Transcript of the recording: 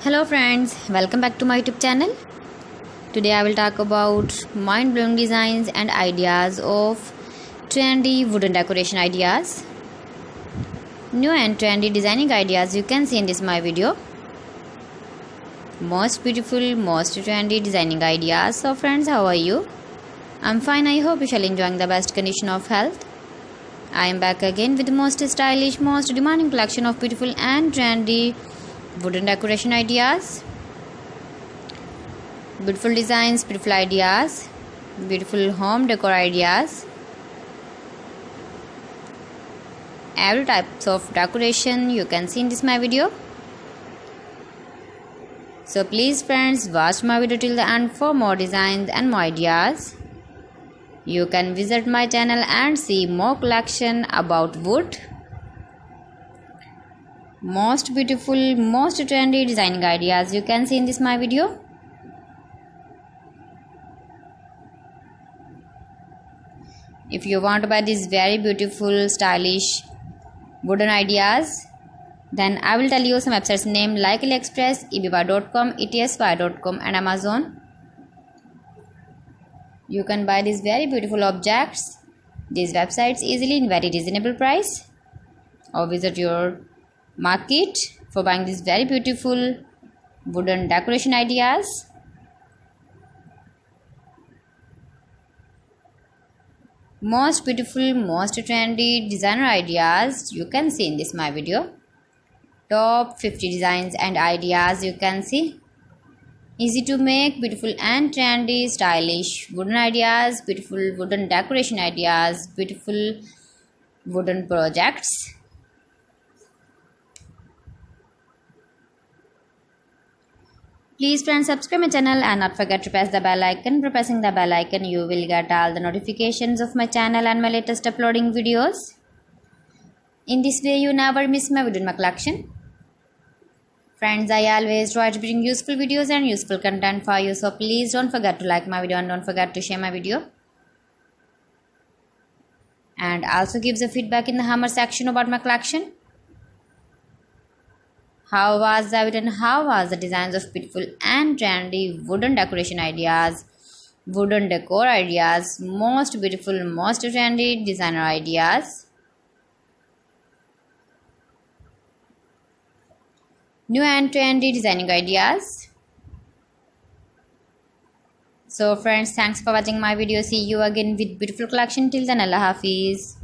Hello friends, welcome back to my YouTube channel. Today I will talk about mind-blowing designs and ideas of trendy wooden decoration ideas. New and trendy designing ideas you can see in this my video. Most beautiful, most trendy designing ideas. So friends, how are you? I'm fine. I hope you shall enjoying the best condition of health. I am back again with the most stylish, most demanding collection of beautiful and trendy wooden decoration ideas. Beautiful designs, beautiful ideas, beautiful home decor ideas. Every types of decoration you can see in this my video. So please friends, watch my video till the end for more designs and more ideas. You can visit my channel and see more collection about wood. Most beautiful, most trendy designing ideas you can see in this my video. If you want to buy these very beautiful, stylish wooden ideas, then I will tell you some websites name like AliExpress, eBay.com, etsy.com and Amazon. You can buy these very beautiful objects, these websites easily in very reasonable price, or visit your market for buying these very beautiful wooden decoration ideas. Most beautiful, most trendy designer ideas you can see in this my video. Top 50 designs and ideas you can see. Easy to make, beautiful and trendy, stylish wooden ideas, beautiful wooden decoration ideas, beautiful wooden projects. Please friends, subscribe my channel and not forget to press the bell icon. By pressing the bell icon, you will get all the notifications of my channel and my latest uploading videos. In this way, you never miss my video in my collection. Friends, I always try to bring useful videos and useful content for you. So please don't forget to like my video and don't forget to share my video. And also give the feedback in the hammer section about my collection. How was the video and how was the designs of beautiful and trendy wooden decoration ideas, wooden decor ideas, most beautiful, most trendy designer ideas. New and trendy designing ideas. So friends, thanks for watching my video. See you again with beautiful collection. Till then, Allah Hafiz.